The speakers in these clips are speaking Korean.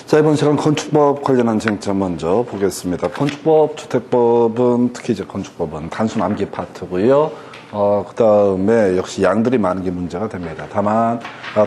자, 이번 시간 건축법 관련한 쟁점 먼저 보겠습니다. 건축법, 주택법은, 특히 이제 건축법은 단순 암기 파트고요. 그 다음에 역시 양들이 많은 게 문제가 됩니다. 다만,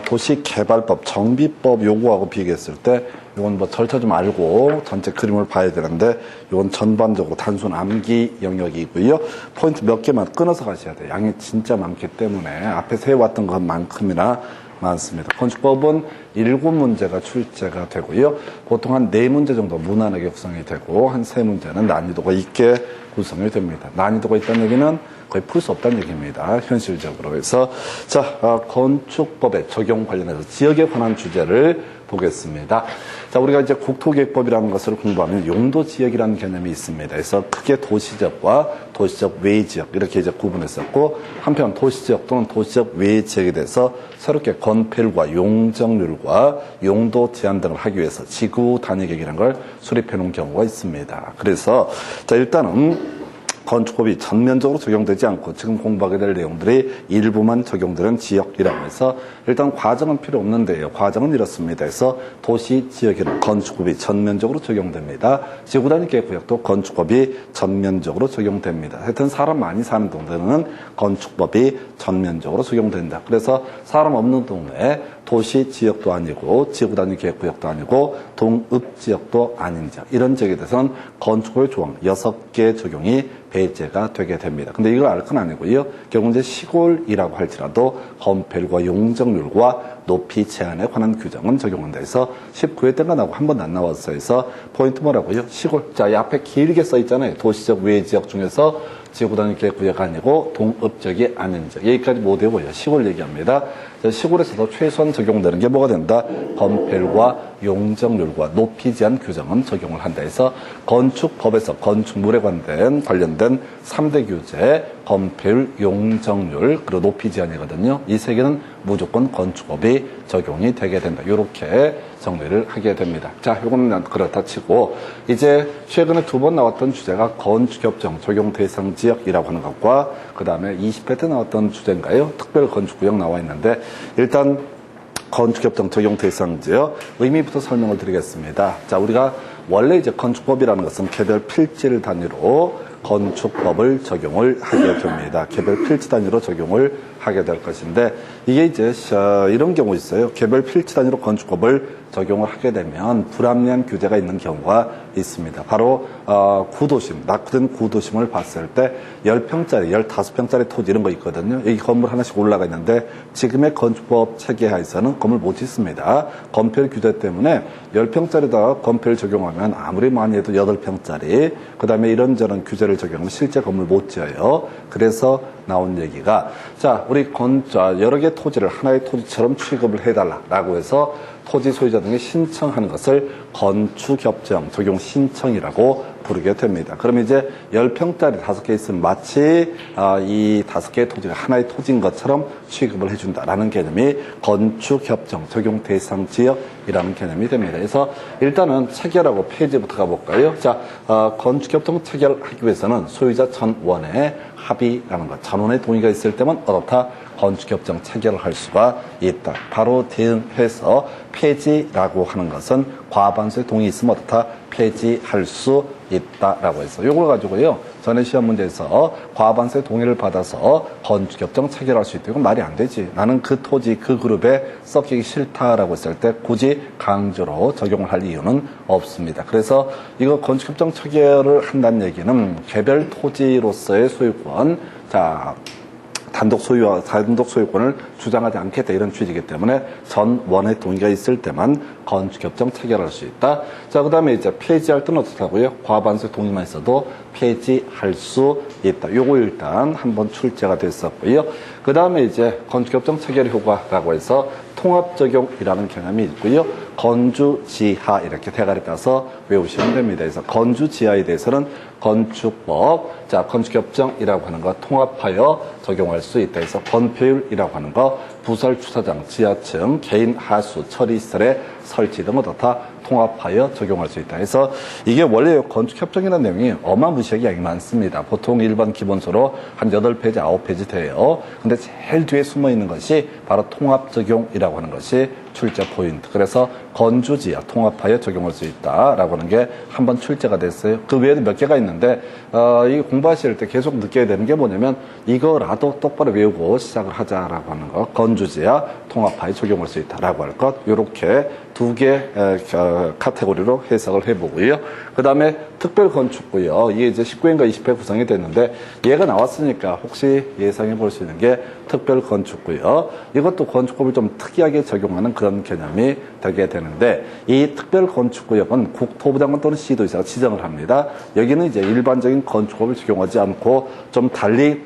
도시개발법, 정비법 요구하고 비교했을 때, 이건 뭐 절차 좀 알고 전체 그림을 봐야 되는데, 이건 전반적으로 단순 암기 영역이고요. 포인트 몇 개만 끊어서 가셔야 돼요. 양이 진짜 많기 때문에 앞에 세워왔던 것만큼이나 많습니다. 건축법은 7문제가 출제가 되고요. 보통 한 4문제 정도 무난하게 구성이 되고 한 3문제는 난이도가 있게 구성이 됩니다. 난이도가 있다는 얘기는 거의 풀 수 없다는 얘기입니다. 현실적으로. 그래서 자, 건축법의 적용 관련해서 지역에 관한 주제를 보겠습니다. 자, 우리가 이제 국토계획법이라는 것을 공부하면 용도지역이라는 개념이 있습니다. 그래서 크게 도시지역과 도시지역 외의 지역 이렇게 이제 구분했었고, 한편 도시지역 또는 도시지역 외의 지역에 대해서 새롭게 건폐율과 용적률과 용도 제한 등을 하기 위해서 지구 단위 계획이라는 걸 수립해 놓은 경우가 있습니다. 그래서 자, 일단은 건축법이 전면적으로 적용되지 않고 지금 공부하게 될 내용들이 일부만 적용되는 지역이라고 해서 일단 과정은 필요 없는데요. 과정은 이렇습니다. 그래서 도시 지역에는 건축법이 전면적으로 적용됩니다. 지구 단위 계획 구역도 건축법이 전면적으로 적용됩니다. 하여튼 사람 많이 사는 동네는 건축법이 전면적으로 적용된다. 그래서 사람 없는 동네에 도시 지역도 아니고 지구 단위 계획 구역도 아니고 동읍 지역도 아닌 지역, 이런 지역에 대해서는 건축법의 조항 6개 적용이 배제가 되게 됩니다. 근데 이걸 알 건 아니고요. 결국 이제 시골이라고 할지라도 건폐율과 용적률과 높이 제한에 관한 규정은 적용한다 해서 19회 때가 나고 한 번도 안 나왔어요. 그래서 포인트 뭐라고요? 시골. 자, 이 앞에 길게 써 있잖아요. 도시적 외의 지역 중에서 지구 단위 계획 구역 아니고 동읍 지역이 아닌 지역. 여기까지 못 외워요. 시골 얘기합니다. 시골에서도 최소한 적용되는 게 뭐가 된다? 건폐율과 용적률과 높이 제한 규정은 적용을 한다 해서 건축법에서 건축물에 관련된 3대 규제, 건폐율, 용적률, 그리고 높이 제한이거든요. 이 세 개는 무조건 건축법이 적용이 되게 된다. 이렇게 정리를 하게 됩니다. 자, 요거는 그렇다 치고 이제 최근에 2번 나왔던 주제가 건축협정 적용 대상 지역이라고 하는 것과 그 다음에 20회 때 나왔던 주제인가요? 특별 건축구역 나와 있는데 일단 건축협정 적용 대상 지역 의미부터 설명을 드리겠습니다. 자, 우리가 원래 이제 건축법이라는 것은 개별 필지를 단위로 건축법을 적용을 하게 됩니다. 개별 필지 단위로 적용을 하게 될 것인데 이게 이제 이런 경우 있어요. 개별 필지 단위로 건축법을 적용을 하게 되면 불합리한 규제가 있는 경우가 있습니다. 바로 구도심, 낙후된 구도심을 봤을 때 10평짜리, 15평짜리 토지 이런 거 있거든요. 여기 건물 하나씩 올라가 있는데 지금의 건축법 체계하에서는 건물 못 짓습니다. 건폐율 규제 때문에 10평짜리다 건폐율 적용하면 아무리 많이 해도 8평짜리, 그 다음에 이런저런 규제를 적용하면 실제 건물 못 지어요. 그래서 나온 얘기가 자, 우리 여러 개 토지를 하나의 토지처럼 취급을 해달라라고 해서 토지 소유자 등이 신청하는 것을 건축협정 적용 신청이라고 부르게 됩니다. 그러면 이제 10평짜리 5개 있으면 마치 이 5개의 토지가 하나의 토지인 것처럼 취급을 해준다라는 개념이 건축협정 적용 대상 지역이라는 개념이 됩니다. 그래서 일단은 체결하고 폐지부터 가볼까요? 자, 건축협정 체결하기 위해서는 소유자 전원의 합의라는 것, 전원의 동의가 있을 때만 어떻다? 건축협정 체결을 할 수가 있다. 바로 대응해서 폐지라고 하는 것은 과반수의 동의 있으면 어떻다? 폐지할 수 있다라고 해서 요걸 가지고요. 전에 시험 문제에서 과반수의 동의를 받아서 건축협정 체결할 수 있다. 이건 말이 안 되지. 나는 그 토지, 그 그룹에 섞이기 싫다라고 했을 때 굳이 강제로 적용을 할 이유는 없습니다. 그래서 이거 건축협정 체결을 한다는 얘기는 개별 토지로서의 소유권, 자, 단독 소유권을 주장하지 않겠다 이런 취지이기 때문에 전원의 동의가 있을 때만 건축협정 체결할 수 있다. 자, 그 다음에 이제 폐지할 때는 어떻다고요? 과반수 동의만 있어도 폐지할 수 있다. 요거 일단 한번 출제가 됐었고요. 그 다음에 이제 건축협정 체결 효과라고 해서 통합적용이라는 개념이 있고요. 건주지하 이렇게 대가리 따서 외우시면 됩니다. 그래서 건주지하에 대해서는 건축법, 자, 건축협정이라고 하는 거 통합하여 적용할 수 있다. 해서 건폐율이라고 하는 거 부설 주차장, 지하층, 개인 하수, 처리시설의 설치 등을 다 통합하여 적용할 수 있다. 해서 이게 원래 건축협정이라는 내용이 어마무시하게 양이 많습니다. 보통 일반 기본서로 한 8페이지, 9페이지 돼요. 근데 제일 뒤에 숨어 있는 것이 바로 통합적용이라고 하는 것이 출제 포인트. 그래서 건주지와 통합하여 적용할 수 있다라고 하는 게 한번 출제가 됐어요. 그 외에도 몇 개가 있는데 이 공부하실 때 계속 느껴야 되는 게 뭐냐면 이거라도 똑바로 외우고 시작을 하자라고 하는 거. 건주지와 통합하여 적용할 수 있다라고 할 것. 이렇게 두 개 카테고리로 해석을 해보고요. 그 다음에 특별건축구요. 이게 이제 19회인가 20회 구성이 됐는데 얘가 나왔으니까 혹시 예상해 볼 수 있는 게 특별건축구요. 이것도 건축법을 좀 특이하게 적용하는 그런 개념이 되게 되는데 이 특별건축구역은 국토부 장관 또는 시도지사가 지정을 합니다. 여기는 이제 일반적인 건축법을 적용하지 않고 좀 달리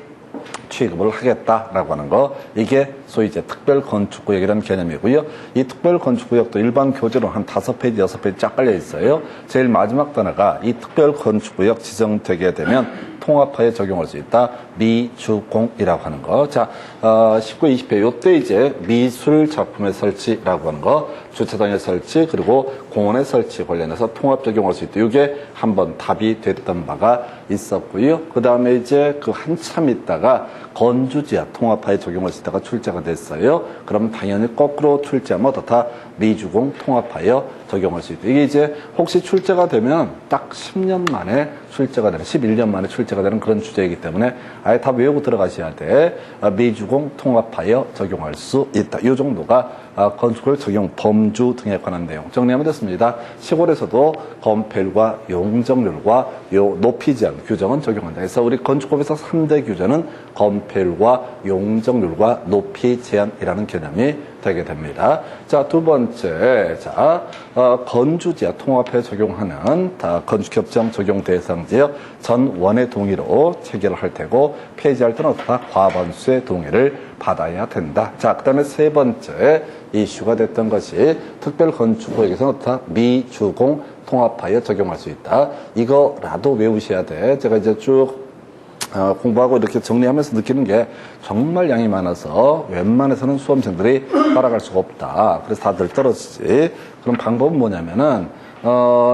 취급을 하겠다라고 하는 거. 이게 소위 이제 특별건축구역이라는 개념이고요. 이 특별건축구역도 일반 교재로 한 5페이지, 6페이지 쫙 깔려 있어요. 제일 마지막 단어가 이 특별건축구역 지정되게 되면 통합하여 적용할 수 있다. 미주공이라고 하는 거. 자, 19, 20회 요때 이제 미술 작품의 설치라고 하는 거, 주차장의 설치, 그리고 공원의 설치 관련해서 통합 적용할 수 있다. 이게 한번 답이 됐던 바가 있었고요. 그 다음에 이제 그 한참 있다가 건주지와 통합하여 적용할 수 있다가 출제가 됐어요. 그럼 당연히 거꾸로 출제하면 어떻다? 미주공 통합하여 적용할 수 있다. 이게 이제 혹시 출제가 되면 딱 10년 만에 출제가 되는, 11년 만에 출제가 되는 그런 주제이기 때문에 아예 다 외우고 들어가셔야 돼. 미주공 통합하여 적용할 수 있다. 이 정도가 건축을 적용 범주 등에 관한 내용 정리하면 됐습니다. 시골에서도 건폐율과 용적률과 높이 제한 규정은 적용한다. 그래서 우리 건축법에서 3대 규정은 건폐율과 용적률과 높이 제한이라는 개념이 되게 됩니다. 자, 두 번째, 자, 건주지와 통합해 적용하는 건축협정 적용 대상 지역 전 원의 동의로 체결을 할 테고 폐지할 때는 어떻다? 과반수의 동의를 받아야 된다. 자, 그 다음에 세 번째 이슈가 됐던 것이 특별건축구역에서는 어떻다? 미주공 통합하여 적용할 수 있다. 이거라도 외우셔야 돼. 제가 이제 쭉 공부하고 이렇게 정리하면서 느끼는 게 정말 양이 많아서 웬만해서는 수험생들이 따라갈 수가 없다. 그래서 다들 떨어지지. 그럼 방법은 뭐냐면은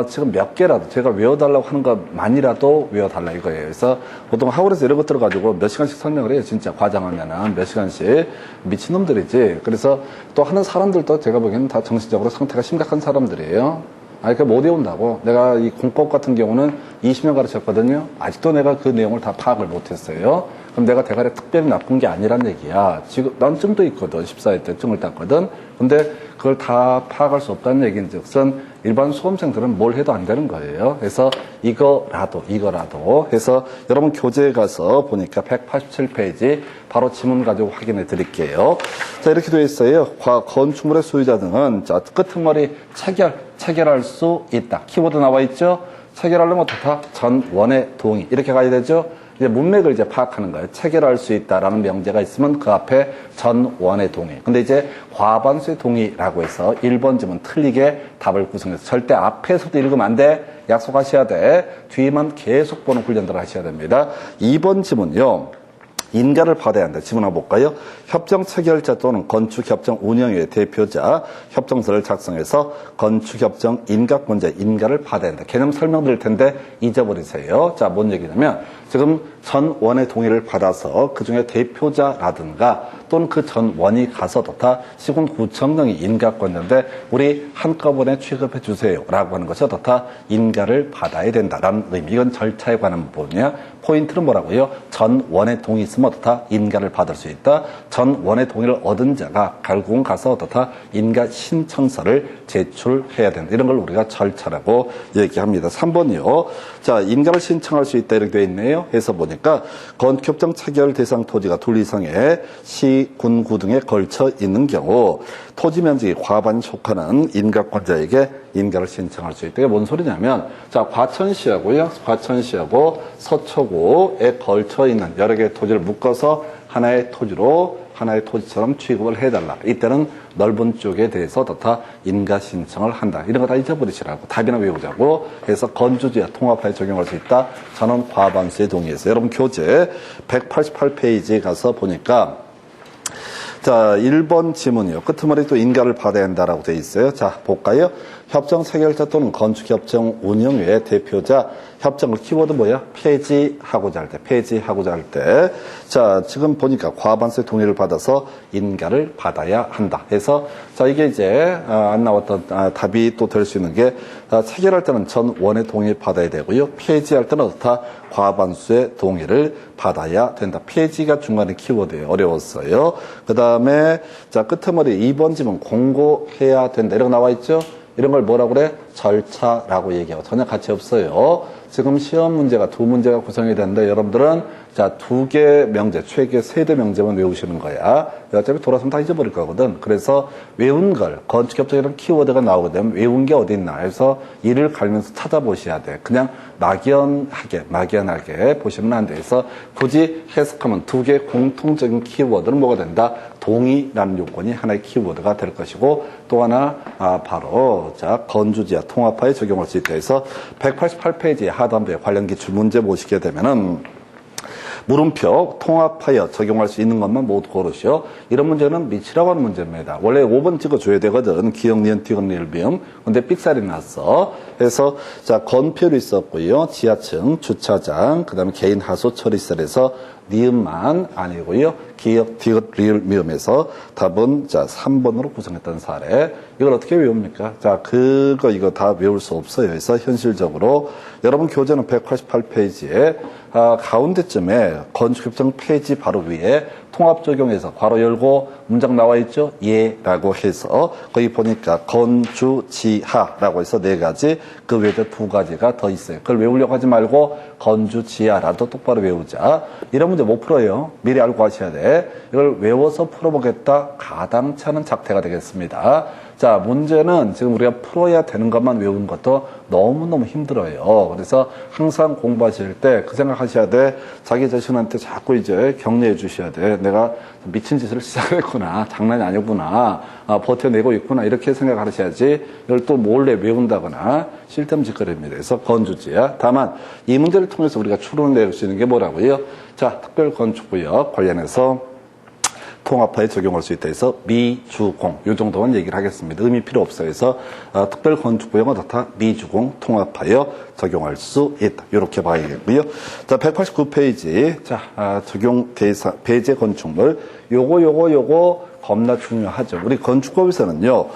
지금 몇 개라도 제가 외워달라고 하는 것만이라도 외워달라 이거예요. 그래서 보통 학원에서 이런 것들을 가지고 몇 시간씩 설명을 해요. 진짜 과장하면은 몇 시간씩. 미친놈들이지. 그래서 또 하는 사람들도 제가 보기에는 다 정신적으로 상태가 심각한 사람들이에요. 아니, 그 못 외운다고. 내가 이 공법 같은 경우는 20년 가르쳤거든요. 아직도 내가 그 내용을 다 파악을 못했어요. 그럼 내가 대가리 특별히 나쁜 게 아니란 얘기야. 지금 난 쯤도 있거든. 14회 때 쯤을 땄거든. 근데 그걸 다 파악할 수 없다는 얘기인 즉슨 일반 수험생들은 뭘 해도 안 되는 거예요. 그래서 이거라도 해서 여러분 교재에 가서 보니까 187페이지 바로 지문 가지고 확인해 드릴게요. 자, 이렇게 되어 있어요. 건축물의 소유자 등은 자, 끄트머리 체결할 수 있다. 키워드 나와 있죠? 체결하려면 어떻다? 전 원의 동의. 이렇게 가야 되죠? 이제 문맥을 이제 파악하는 거예요. 체결할 수 있다라는 명제가 있으면 그 앞에 전 원의 동의. 근데 이제 과반수의 동의라고 해서 1번 지문 틀리게 답을 구성해서 절대 앞에서도 읽으면 안 돼. 약속하셔야 돼. 뒤만 계속 보는 훈련들을 하셔야 됩니다. 2번 지문요. 인가를 받아야 한다. 지문 한번 볼까요? 협정 체결자 또는 건축협정 운영위의 대표자 협정서를 작성해서 건축협정 인가권자 인가를 받아야 한다. 개념 설명드릴 텐데 잊어버리세요. 자, 뭔 얘기냐면 지금 전 원의 동의를 받아서 그중에 대표자라든가 또는 그 전 원이 가서도 다 시군구청 등이 인가권자인데 우리 한꺼번에 취급해 주세요 라고 하는 것이 어떻다? 인가를 받아야 된다라는 의미. 이건 절차에 관한 부분이야. 포인트는 뭐라고요? 전 원의 동의 있으면 어떻다? 인가를 받을 수 있다. 전 원의 동의를 얻은 자가 결국은 가서 어떻다? 인가 신청서를 제출해야 된다. 이런 걸 우리가 절차라고 얘기합니다. 3번이요. 자, 인가를 신청할 수 있다 이렇게 되어 있네요. 해서 보니까 건축협정 체결 대상 토지가 둘 이상의 시, 군, 구 등에 걸쳐 있는 경우 토지 면적이 과반이 속하는 인가권자에게 인가를 신청할 수 있다. 이게 뭔 소리냐면 자, 과천시하고요. 과천시하고 서초구에 걸쳐 있는 여러 개의 토지를 묶어서 하나의 토지처럼 취급을 해달라. 이때는 넓은 쪽에 대해서 어떻다? 인가 신청을 한다. 이런 거 다 잊어버리시라고. 답이나 외우자고. 해서 건주지와 통합하여 적용할 수 있다. 전원 과반수의 동의해서. 여러분 교재 188페이지에 가서 보니까 자, 1번 지문이요. 끄트머리 또 인가를 받아야 한다라고 되어 있어요. 자, 볼까요? 협정 체결자 또는 건축협정 운영의 대표자, 협정을 키워드 뭐야? 폐지하고자 할 때. 자, 지금 보니까 과반수의 동의를 받아서 인가를 받아야 한다. 해서, 자, 이게 이제, 안 나왔던, 답이 또 될 수 있는 게, 체결할 때는 전 원의 동의를 받아야 되고요. 폐지할 때는 어떻다? 과반수의 동의를 받아야 된다. 폐지가 중간에 키워드예요. 어려웠어요. 그 다음에, 자, 끝머리 2번 지문 공고해야 된다. 이런 거 나와 있죠? 이런 걸 뭐라고 그래? 절차라고 얘기하고 전혀 가치 없어요. 지금 시험 문제가 두 문제가 구성이 되는데 여러분들은 자, 2개 명제, 최대 3대 명제만 외우시는 거야. 어차피 돌아서면 다 잊어버릴 거거든. 그래서 외운 걸, 건축협정이라는 키워드가 나오게 되면 외운 게 어디 있나 해서 이를 갈면서 찾아보셔야 돼. 그냥 막연하게 보시면 안 돼. 그래서 굳이 해석하면 2개 공통적인 키워드는 뭐가 된다? 동의라는 요건이 하나의 키워드가 될 것이고 또 하나 바로 자 건주지와 통합하에 적용할 수 있다 해서 188페이지의 하단부에 관련 기출 문제 보시게 되면은 물음표 통합하여 적용할 수 있는 것만 모두 고르시오. 이런 문제는 미치라고 하는 문제입니다. 원래 5번 찍어줘야 되거든. 기역, 니은, 티귿, 리을, 비음. 근데 삑살이 났어. 그래서 자 건표로 있었고요. 지하층, 주차장, 그 다음에 개인 하수 처리설에서 니은만 아니고요. 기역, 디귿, 리을, 미음에서 답은 자 3번으로 구성했던 사례. 이걸 어떻게 외웁니까? 자 이거 다 외울 수 없어요. 그래서 현실적으로 여러분 교재는 188페이지에 가운데쯤에 건축협정 페이지 바로 위에 통합 적용해서 괄호 열고 문장 나와 있죠? 예라고 해서 거기 보니까 건주지하라고 해서 4가지 그 외에 2가지가 더 있어요. 그걸 외우려고 하지 말고 건주지하라도 똑바로 외우자. 이런 문제 못 풀어요. 미리 알고 가셔야 돼. 이걸 외워서 풀어보겠다. 가당치 않은 작태가 되겠습니다. 자, 문제는 지금 우리가 풀어야 되는 것만 외우는 것도 너무너무 힘들어요. 그래서 항상 공부하실 때 그 생각하셔야 돼. 자기 자신한테 자꾸 이제 격려해 주셔야 돼. 내가 미친 짓을 시작했구나. 장난이 아니구나. 버텨내고 있구나. 이렇게 생각하셔야지. 이걸 또 몰래 외운다거나 쓸데없는 짓거리입니다. 그래서 건주지야. 다만 이 문제를 통해서 우리가 추론을 내릴 수 있는 게 뭐라고요? 자, 특별건축구역 관련해서 통합하에 적용할 수 있다 해서 미주공 이 정도만 얘기를 하겠습니다. 의미 필요 없어요. 그래서 특별건축구역은 어떻다? 미주공 통합하여 적용할 수 있다. 이렇게 봐야겠고요. 자 189페이지 자 적용 대상 배제 건축물 요거 겁나 중요하죠. 우리 건축법에서는요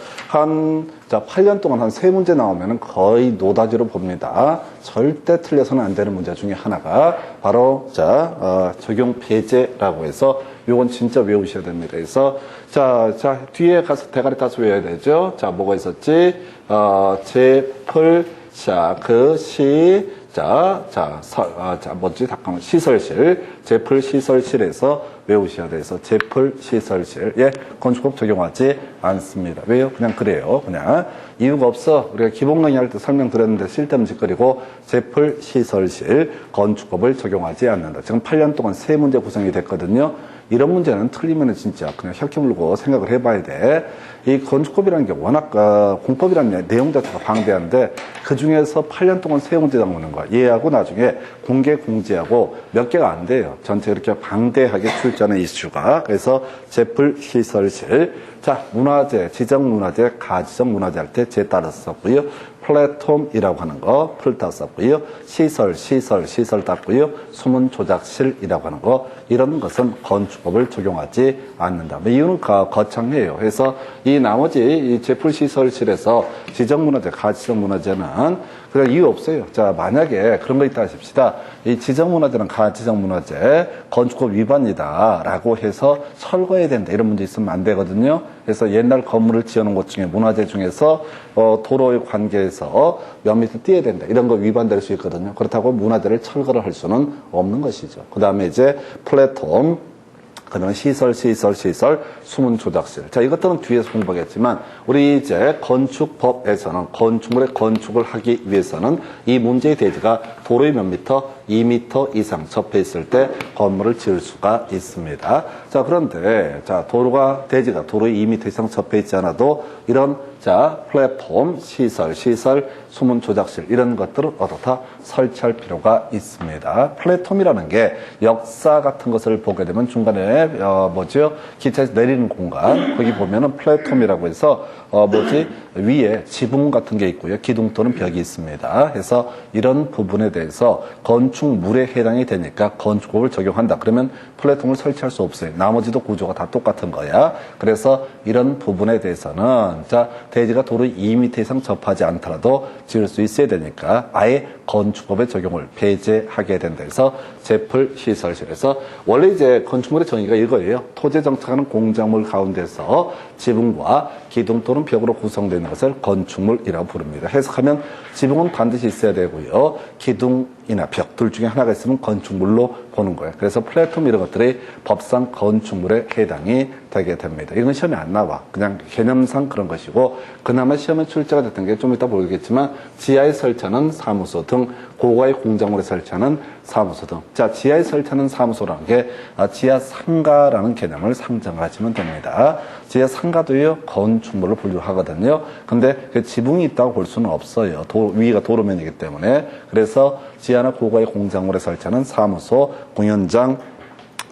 자 8년 동안 한 3문제 나오면 거의 노다지로 봅니다. 절대 틀려서는 안 되는 문제 중에 하나가 바로 자 적용 배제라고 해서 요건 진짜 외우셔야 됩니다. 그래서 자 뒤에 가서 대가리 따서 외워야 되죠. 자 뭐가 있었지? 제풀 잠깐만 시설실 제풀 시설실에서 외우셔야 돼서 제풀 시설실 예 건축법 적용하지 않습니다. 왜요? 그냥 그래요. 그냥 이유가 없어. 우리가 기본 강의 할 때 설명드렸는데 쓸데없는 짓거리고 제풀 시설실 건축법을 적용하지 않는다. 지금 8년 동안 3문제 구성이 됐거든요. 이런 문제는 틀리면 진짜 그냥 혈기 물고 생각을 해봐야 돼. 이 건축법이라는 게 워낙 공법이라는 내용 자체가 방대한데 그 중에서 8년 동안 3문제 나오는 거야. 얘하고 나중에 공개 공지하고 몇 개가 안 돼요. 전체 이렇게 방대하게 출제하는 이슈가. 그래서 제풀 시설실. 자, 문화재, 지정문화재, 가지정문화재 할 때 제 따라서 썼고요. 플랫폼이라고 하는 거 풀 따서 썼고요. 시설 땄고요. 수문 조작실이라고 하는 거 이런 것은 건축법을 적용하지 않는다. 이유는 거창해요. 그래서 이 나머지 이 제풀 시설실에서 지정문화재, 가지정문화재는 그럴 이유 없어요. 자, 만약에 그런 거 있다 하십시다. 이 지정문화재는 가지정문화재 건축법 위반이다라고 해서 철거해야 된다. 이런 문제 있으면 안 되거든요. 그래서 옛날 건물을 지어놓은 것 중에 문화재 중에서 도로의 관계에서 몇 미터 띄어야 된다. 이런 거 위반될 수 있거든요. 그렇다고 문화재를 철거를 할 수는 없는 것이죠. 그 다음에 이제 플랫폼, 그 다음에 시설, 수문 조작실. 자, 이것들은 뒤에서 공부하겠지만, 우리 이제 건축법에서는 건축물의 건축을 하기 위해서는 이 문제의 대지가 도로의 몇 미터? 2미터 이상 접해 있을 때 건물을 지을 수가 있습니다. 자, 그런데, 자, 대지가 도로의 2미터 이상 접해 있지 않아도 이런 자, 플랫폼, 시설, 수문 조작실 이런 것들을 어떻다 설치할 필요가 있습니다. 플랫폼이라는 게 역사 같은 것을 보게 되면 중간에 기차에서 내리는 공간 거기 보면은 플랫폼이라고 해서 위에 지붕 같은 게 있고요. 기둥 또는 벽이 있습니다. 그래서 이런 부분에 대해서 건축물에 해당이 되니까 건축법을 적용한다. 그러면 플랫폼을 설치할 수 없어요. 나머지도 구조가 다 똑같은 거야. 그래서 이런 부분에 대해서는 자, 대지가 도로 2m 이상 접하지 않더라도 지을 수 있어야 되니까 아예 건축법의 적용을 배제하게 된다. 그래서 제풀 시설실에서 원래 이제 건축물의 정의가 이거예요. 토지에 정착하는 공작물 가운데서 지붕과 기둥 또는 벽으로 구성되는 것을 건축물이라고 부릅니다. 해석하면 지붕은 반드시 있어야 되고요. 기둥이나 벽 둘 중에 하나가 있으면 건축물로 보는 거예요. 그래서 플랫폼 이런 것들이 법상 건축물에 해당이 되게 됩니다. 이건 시험에 안 나와. 그냥 개념상 그런 것이고 그나마 시험에 출제가 됐던 게 좀 이따 보겠지만 지하에 설치하는 사무소 등 고가의 공작물에 설치하는 사무소 등. 자, 지하에 설치하는 사무소라는 게 지하 상가라는 개념을 상정하시면 됩니다. 지하 상가도요 건축물을 분류하거든요. 근데 그 지붕이 있다고 볼 수는 없어요. 위가 도로면이기 때문에. 그래서 지하나 고가의 공작물에 설치하는 사무소, 공연장,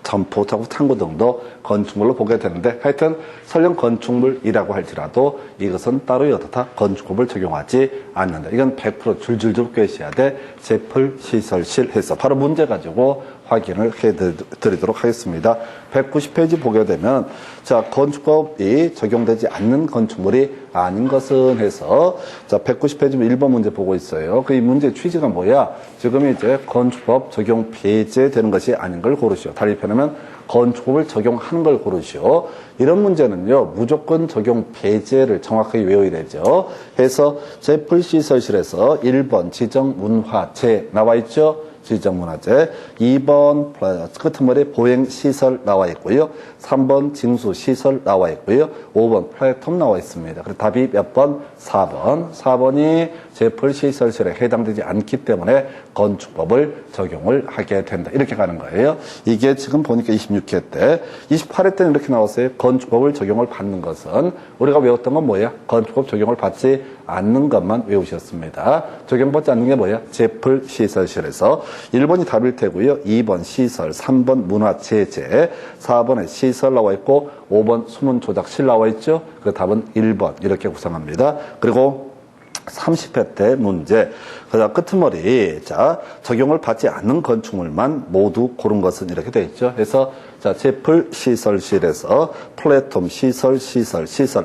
점포, 자구, 창고 등도 건축물로 보게 되는데 하여튼 설령 건축물이라고 할지라도 이것은 따로 여타 건축법을 적용하지 않는다. 이건 100% 줄줄줄 꿰셔야 돼. 제풀 시설실 해서 바로 문제 가지고 확인을 해드리도록 하겠습니다. 190페이지 보게 되면 자, 건축법이 적용되지 않는 건축물이 아닌 것은 해서 자, 190페이지 1번 문제 보고 있어요. 그 이 문제 취지가 뭐야? 지금 이제 건축법 적용 배제되는 것이 아닌 걸 고르시오. 달리 표현하면 건축법을 적용하는 걸 고르시오. 이런 문제는요, 무조건 적용 배제를 정확하게 외워야 되죠. 해서 제풀시설실에서 1번 지정문화재 나와 있죠? 지정문화재. 2번 끄트머리 보행시설 나와 있고요. 3번 징수시설 나와 있고요. 5번 플랫폼 나와 있습니다. 그래서 답이 몇 번? 4번. 4번이 제풀시설실에 해당되지 않기 때문에 건축법을 적용을 하게 된다. 이렇게 가는 거예요. 이게 지금 보니까 26회 때. 28회 때는 이렇게 나왔어요. 건축법을 적용을 받는 것은 우리가 외웠던 건 뭐야? 건축법 적용을 받지 않는 것만 외우셨습니다. 적용받지 않는 게 뭐야? 제풀시설실에서 1번이 답일 테고요. 2번 시설, 3번 문화재재, 4번에 시설 나와 있고 5번 수문조작실 나와 있죠. 그 답은 1번 이렇게 구성합니다. 그리고 30회 때 문제. 그다음 끄트머리. 자, 적용을 받지 않는 건축물만 모두 고른 것은 이렇게 되어 있죠. 그래서 자, 제풀 시설실에서 플랫폼 시설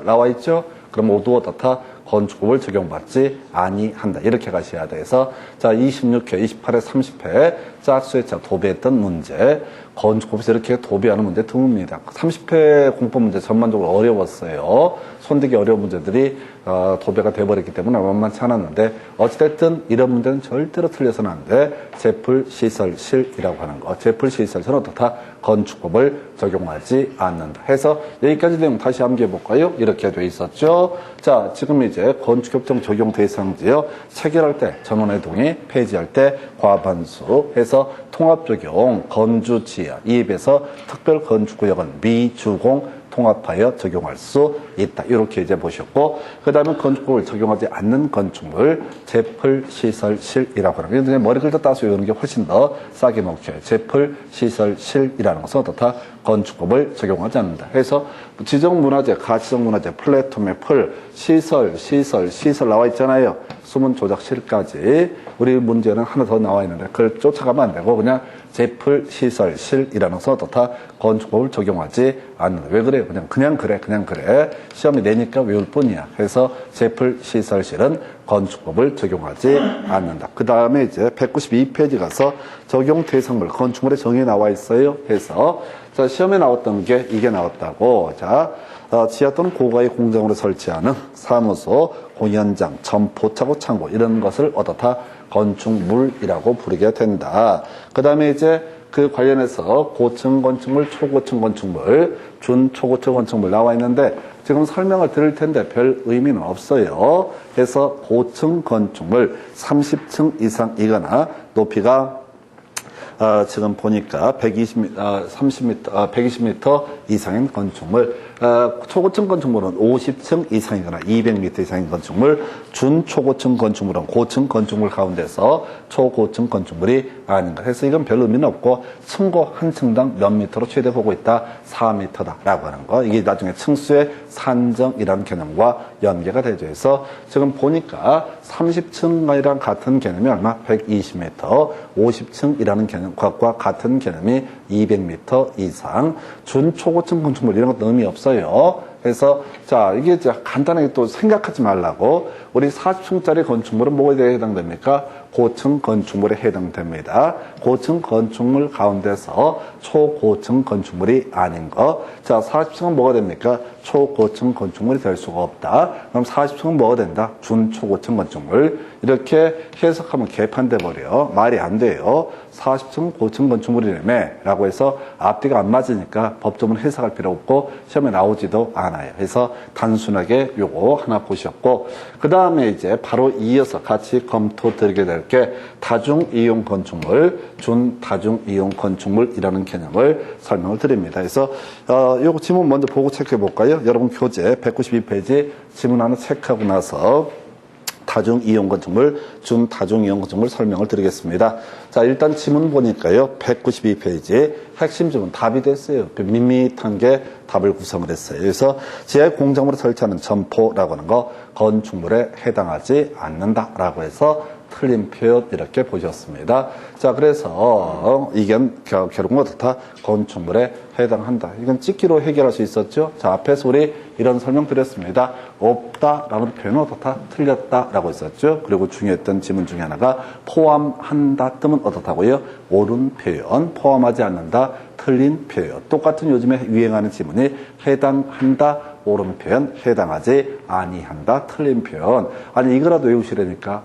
나와 있죠. 그럼 모두 어떻다? 건축법을 적용받지 아니한다. 이렇게 가셔야 돼서 자, 26회, 28회, 30회 짝수회차 도배했던 문제. 건축법에서 이렇게 도배하는 문제 드뭅니다. 30회 공법 문제 전반적으로 어려웠어요. 손대기 어려운 문제들이 도배가 돼버렸기 때문에 만만치 않았는데 어찌됐든 이런 문제는 절대로 틀려서는 안 돼. 제풀시설실이라고 하는 거. 제풀시설실은 어떻다? 건축법을 적용하지 않는다. 해서 여기까지 내용 다시 암기해 볼까요? 이렇게 돼 있었죠. 자, 지금 이제 건축협정 적용 대상지요. 체결할 때 전원의 동의, 폐지할 때 과반수 해서 통합 적용, 건주 지하, 이입에서 특별 건축구역은 미주공 통합하여 적용할 수 있다. 이렇게 이제 보셨고, 그 다음에 건축법을 적용하지 않는 건축물, 제풀시설실이라고 하는 게, 머리 긁어 따서 외우는 게 훨씬 더 싸게 먹혀요. 제풀시설실이라는 것은 어떻다? 건축법을 적용하지 않는다. 그래서 지정문화재, 가지정문화재, 플랫폼의 풀, 시설 나와 있잖아요. 수문조작실까지. 우리 문제는 하나 더 나와 있는데, 그걸 쫓아가면 안 되고, 그냥 제풀시설실이라는 것은 어떻다? 건축법을 적용하지 않는다. 왜 그래요? 그냥 그래. 시험에 내니까 외울 뿐이야. 그래서 제풀시설실은 건축법을 적용하지 않는다. 그 다음에 이제 192페이지 가서 적용 대상물, 건축물의 정의 나와 있어요. 해서 자, 시험에 나왔던 게 이게 나왔다고. 자, 지하 또는 고가의 공장으로 설치하는 사무소, 공연장, 점포차고 창고 이런 것을 어떻다? 건축물이라고 부르게 된다. 그 다음에 이제 그 관련해서 고층 건축물, 초고층 건축물, 준초고층 건축물 나와 있는데 지금 설명을 드릴 텐데 별 의미는 없어요. 그래서 고층 건축물 30층 이상이거나 높이가 지금 보니까 120m 이상인 건축물, 초고층 건축물은 50층 이상이거나 200m 이상인 건축물, 준초고층 건축물은 고층 건축물 가운데서 초고층 건축물이 아닌 것. 그래서 이건 별 의미는 없고 층고 한 층당 몇 미터로 최대 보고 있다? 4m다라고 하는 거. 이게 나중에 층수의 산정이라는 개념과 연계가 되죠. 그래서 지금 보니까 30층이랑 같은 개념이 얼마? 120m, 50층이라는 개념과 같은 개념이 200m 이상, 준초고층 건축물 이런 것도 의미 없어요. 그래서 자 이게 간단하게 또 생각하지 말라고 우리 40층짜리 건축물은 뭐에 해당됩니까? 고층 건축물에 해당됩니다. 고층 건축물 가운데서 초고층 건축물이 아닌 거. 자 40층은 뭐가 됩니까? 초고층 건축물이 될 수가 없다. 그럼 40층은 뭐가 된다? 준초고층 건축물. 이렇게 해석하면 개판돼 버려. 말이 안 돼요. 40층 고층 건축물이라며 라고 해서 앞뒤가 안 맞으니까 법조문 해석할 필요 없고 시험에 나오지도 않아요. 그래서 단순하게 요거 하나 보셨고 그 다음에 이제 바로 이어서 같이 검토 드리게 될 게 다중이용 건축물, 준다중이용 건축물이라는 개념을 설명을 드립니다. 그래서 요거 지문 먼저 보고 체크해 볼까요? 여러분 교재 192페이지 지문 하나 체크하고 나서 다중이용 건축물, 준다중이용 건축물 설명을 드리겠습니다. 자, 일단 지문 보니까요. 192페이지 핵심 지문 답이 됐어요. 밋밋한 게 답을 구성을 했어요. 그래서 지하에 공작물을 설치하는 점포라고 하는 거 건축물에 해당하지 않는다라고 해서 틀린 표현 이렇게 보셨습니다. 자, 그래서 이건 결국은 어떻다? 건축물에 해당한다. 이건 찍기로 해결할 수 있었죠. 자, 앞에서 우리 이런 설명 드렸습니다. 없다라는 표현은 어떻다? 틀렸다라고 했었죠. 그리고 중요했던 지문 중에 하나가 포함한다 뜨면 어떻다고요? 옳은 표현, 포함하지 않는다, 틀린 표현. 똑같은 요즘에 유행하는 지문이 해당한다, 옳은 표현, 해당하지 아니한다, 틀린 표현. 아니 이거라도 외우시라니까.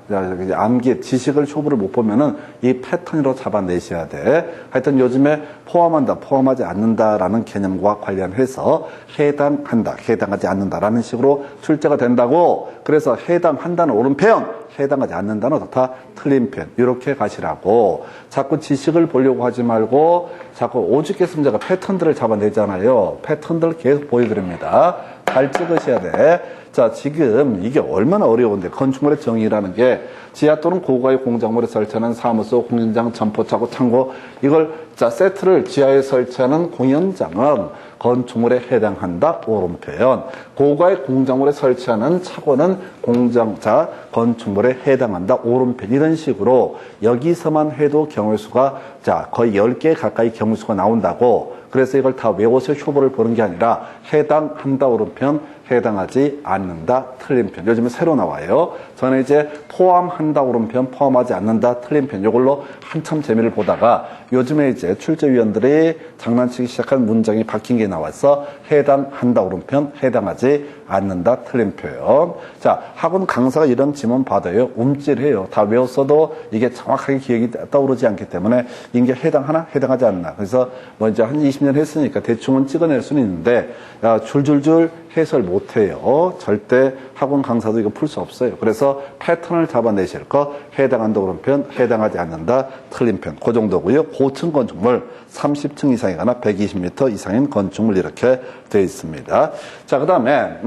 암기 지식을 초보를 못 보면은 이 패턴으로 잡아내셔야 돼. 하여튼 요즘에 포함한다, 포함하지 않는다라는 개념과 관련해서 해당한다, 해당하지 않는다라는 식으로 출제가 된다고. 그래서 해당한다는 옳은 표현, 해당하지 않는다는 어떻다? 틀린 표현. 이렇게 가시라고. 자꾸 지식을 보려고 하지 말고 자꾸 오죽했으면 제가 패턴들을 잡아내잖아요. 패턴들 계속 보여드립니다. 잘 찍으셔야 돼. 자, 지금 이게 얼마나 어려운데 건축물의 정의라는 게 지하 또는 고가의 공작물에 설치하는 사무소, 공연장, 점포차고, 창고 이걸 자 세트를 지하에 설치하는 공연장은 건축물에 해당한다, 옳은 표현. 고가의 공작물에 설치하는 차고는 공장자, 건축물에 해당한다, 옳은 표현. 이런 식으로 여기서만 해도 경우의 수가 자 거의 10개 가까이 경우의 수가 나온다고. 그래서 이걸 다 외워서 효보를 보는 게 아니라 해당한다, 옳은 표현, 해당하지 않는다, 틀린 표현. 요즘에 새로 나와요. 저는 이제 포함한다, 옳은 표현, 포함하지 않는다, 틀린 표현. 이걸로 한참 재미를 보다가 요즘에 이제 출제위원들이 장난치기 시작한 문장이 바뀐 게 나와서 해당한다, 옳은 표현, 해당하지 않는다, 틀린 표현. 자, 학원 강사가 이런 지문 받아요. 움찔해요. 다 외웠어도 이게 정확하게 기억이 떠오르지 않기 때문에 이게 해당하나, 해당하지 않나. 그래서 뭐 이제 한 20년 했으니까 대충은 찍어낼 수는 있는데 줄줄줄 해설 못해요. 절대 학원 강사도 이거 풀 수 없어요. 그래서 패턴을 잡아내실 거 해당한다, 옳은 표현, 해당하지 않는다, 틀린 표현. 그 정도고요. 고층 건축물 30층 이상이거나 120m 이상인 건축물 이렇게 되어 있습니다. 자, 그 다음에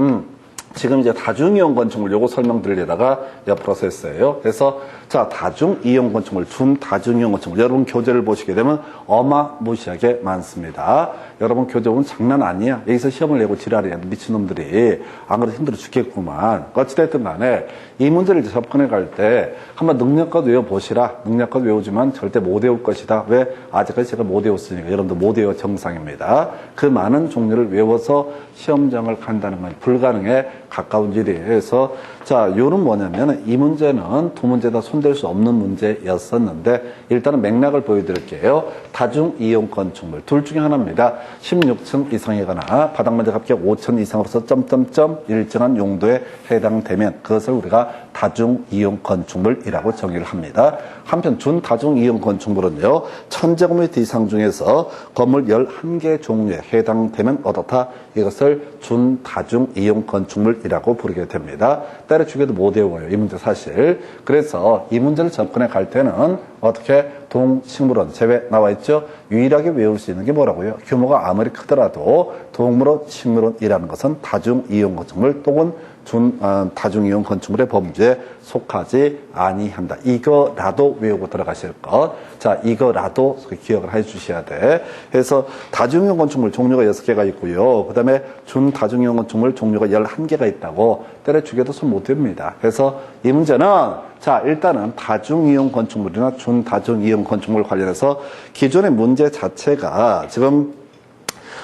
지금 이제 다중이용 건축물 요거 설명드리려다가 옆으로 했어요. 그래서 자 다중이용 건축물, 준다중이용 건축물 여러분 교재를 보시게 되면 어마무시하게 많습니다. 여러분 교재 보면 장난 아니야. 여기서 시험을 내고 지랄이야. 미친놈들이. 안 그래도 힘들어 죽겠구만. 어찌됐든 간에 이 문제를 이제 접근해 갈 때 한번 능력껏 외워보시라. 능력껏 외우지만 절대 못 외울 것이다. 왜? 아직까지 제가 못 외웠으니까 여러분도 못 외워 정상입니다. 그 많은 종류를 외워서 시험장을 간다는 건 불가능에 가까운 일이에요. 그래서 자, 요는 뭐냐면 이 문제는 두 문제 다 손댈 수 없는 문제였었는데 일단은 맥락을 보여드릴게요. 다중이용 건축물 둘 중에 하나입니다. 16층 이상이거나 바닥면적 합격 5천 이상으로서 점점점 일정한 용도에 해당되면 그것을 우리가 다중이용 건축물이라고 정의를 합니다. 한편 준다중이용 건축물은요, 1000제곱미터 이상 중에서 건물 11개 종류에 해당되면 어떻다? 이것을 준다중이용 건축물이라고 부르게 됩니다. 때려주기도 못 외워요, 이 문제 사실. 그래서 이 문제를 접근해 갈 때는 어떻게 동식물원 제외 나와 있죠? 유일하게 외울 수 있는 게 뭐라고요? 규모가 아무리 크더라도 동물원, 식물원이라는 것은 다중이용 건축물 또는 다중이용 건축물의 범주에 속하지 아니한다. 이거라도 외우고 들어가실 것. 자, 이거라도 기억을 해 주셔야 돼. 그래서 다중이용 건축물 종류가 6개가 있고요. 그 다음에 준다중이용 건축물 종류가 11개가 있다고 때려주게도 손 못 댑니다. 그래서 이 문제는 자, 일단은 다중이용 건축물이나 준다중이용 건축물 관련해서 기존의 문제 자체가 지금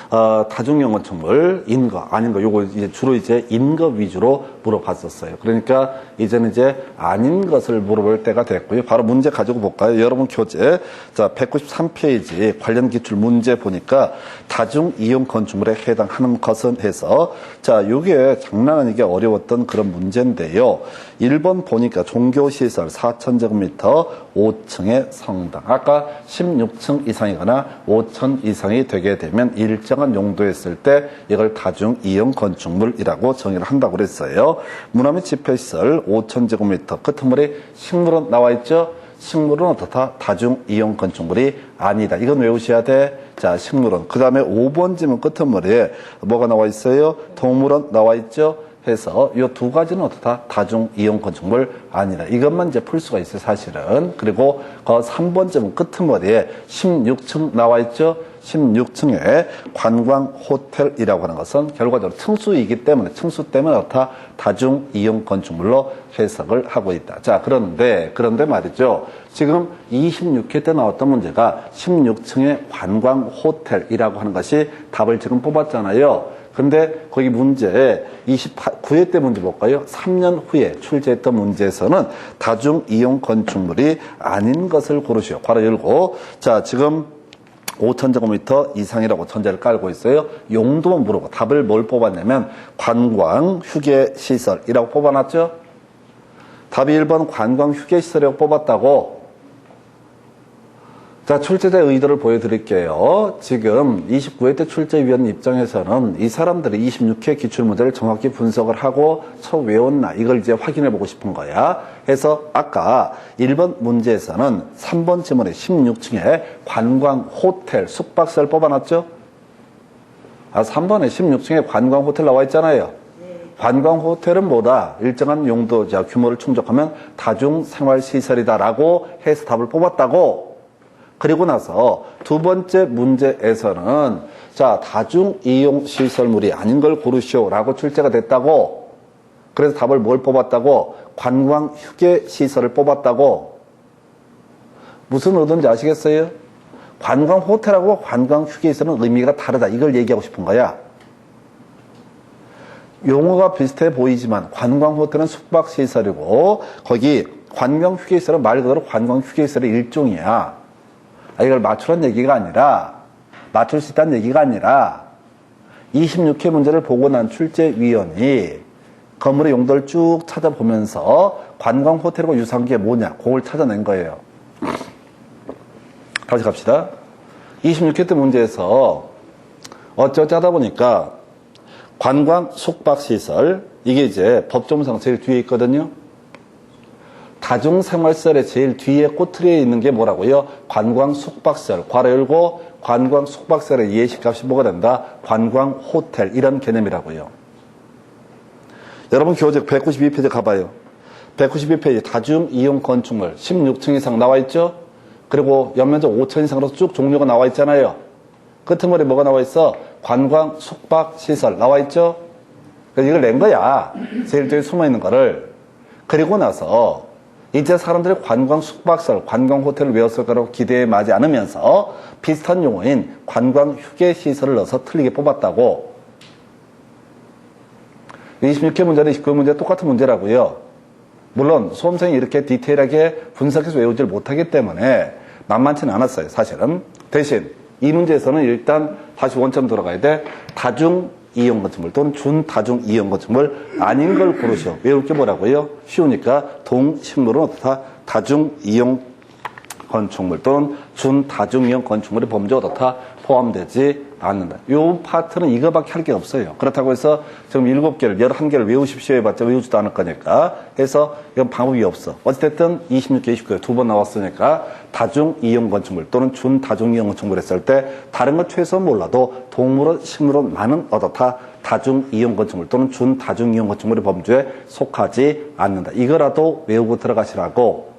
다중이용 건축물, 인거, 아닌거, 요거 이제 주로 이제 인거 위주로 물어봤었어요. 그러니까 이제는 이제 아닌 것을 물어볼 때가 됐고요. 바로 문제 가지고 볼까요? 여러분 교재. 자, 193페이지 관련 기출 문제 보니까 다중이용 건축물에 해당하는 것은 해서 자, 요게 장난 아니게 어려웠던 그런 문제인데요. 1번 보니까 종교시설 4000제곱미터 5층의 성당. 아까 16층 이상이거나 5000 이상이 되게 되면 일정한 용도에 쓸 때 이걸 다중이용 건축물이라고 정의를 한다고 그랬어요. 문화 및 집회시설 5000제곱미터 끝머리 식물원 나와 있죠? 식물은 어떻다? 다중이용 건축물이 아니다. 이건 외우셔야 돼. 자, 식물원. 그 다음에 5번 지문 끝머리에 뭐가 나와 있어요? 동물원 나와 있죠? 해서 이 두 가지는 어떻다? 다중이용 건축물 아니다. 이것만 이제 풀 수가 있어요, 사실은. 그리고 그 3번쯤은 끝머리에 16층 나와 있죠? 16층에 관광 호텔이라고 하는 것은 결과적으로 층수이기 때문에 층수 때문에 어떻다? 다중이용 건축물로 해석을 하고 있다. 자, 그런데 말이죠. 지금 26회 때 나왔던 문제가 16층의 관광 호텔이라고 하는 것이 답을 지금 뽑았잖아요. 근데 거기 문제 29회 때 문제 볼까요? 3년 후에 출제했던 문제에서는 다중이용 건축물이 아닌 것을 고르시오. 괄호 열고. 자, 지금 5000제곱미터 이상이라고 전제를 깔고 있어요. 용도만 물어보고 답을 뭘 뽑았냐면 관광 휴게시설이라고 뽑아놨죠. 답이 1번 관광 휴게시설이라고 뽑았다고. 자, 출제자의 의도를 보여드릴게요. 지금 29회 때 출제위원 입장에서는 이 사람들이 26회 기출문제를 정확히 분석을 하고 외웠나 이걸 이제 확인해 보고 싶은 거야. 그래서 아까 1번 문제에서는 3번 지문에 16층에 관광 호텔 숙박시설 뽑아놨죠? 3번에 16층에 관광 호텔 나와 있잖아요. 관광 호텔은 뭐다? 일정한 용도, 규모를 충족하면 다중생활시설이다라고 해서 답을 뽑았다고. 그리고 나서 두 번째 문제에서는 자, 다중이용시설물이 아닌 걸 고르시오라고 출제가 됐다고. 그래서 답을 뭘 뽑았다고? 관광휴게시설을 뽑았다고. 무슨 의도인지 아시겠어요? 관광호텔하고 관광휴게시설은 의미가 다르다. 이걸 얘기하고 싶은 거야. 용어가 비슷해 보이지만 관광호텔은 숙박시설이고 거기 관광휴게시설은 말 그대로 관광휴게시설의 일종이야. 이걸 맞추란 얘기가 아니라, 맞출 수 있다는 얘기가 아니라, 26회 문제를 보고 난 출제위원이 건물의 용도를 쭉 찾아보면서 관광 호텔과 유사한 게 뭐냐, 그걸 찾아낸 거예요. 다시 갑시다. 26회 때 문제에서 어쩌고 하다 보니까 관광 숙박시설, 이게 이제 법조문상 제일 뒤에 있거든요. 다중생활시설의 제일 뒤에 꼬투리에 있는 게 뭐라고요? 관광 숙박시설. 괄호 열고 관광 숙박시설의 예시값이 뭐가 된다? 관광 호텔. 이런 개념이라고요. 여러분 교재 192페이지 가봐요. 192페이지 다중이용 건축물 16층 이상 나와 있죠? 그리고 연면적 5천 이상으로 쭉 종류가 나와 있잖아요. 끝머리 뭐가 나와 있어? 관광 숙박시설 나와 있죠? 이걸 낸 거야. 제일 뒤에 숨어 있는 거를. 그리고 나서 이제 사람들이 관광 숙박시설, 관광 호텔을 외웠을 거라고 기대에 맞지 않으면서 비슷한 용어인 관광 휴게시설을 넣어서 틀리게 뽑았다고. 26회 문제는 29회 문제 똑같은 문제라고요. 물론 수험생이 이렇게 디테일하게 분석해서 외우질 못하기 때문에 만만치는 않았어요, 사실은. 대신 이 문제에서는 일단 다시 원점 들어가야 돼. 이용 건축물 또는 준다중 이용 건축물 아닌 걸 고르시오. 외울 게 뭐라고요? 쉬우니까 동식물은 어떻다? 다중 이용 건축물 또는 준다중 이용 건축물의 범주가 어떻다? 포함되지 않는다. 요 파트는 이거밖에 할 게 없어요. 그렇다고 해서 지금 7개를, 11개를 외우십시오 해봤자 외우지도 않을 거니까. 해서 이건 방법이 없어. 어쨌든 26개, 29개 두 번 나왔으니까 다중 이용 건축물 또는 준다중 이용 건축물 했을 때 다른 것 최소 몰라도 동물원, 식물원만은 어떻다? 다중 이용 건축물 또는 준다중 이용 건축물의 범주에 속하지 않는다. 이거라도 외우고 들어가시라고.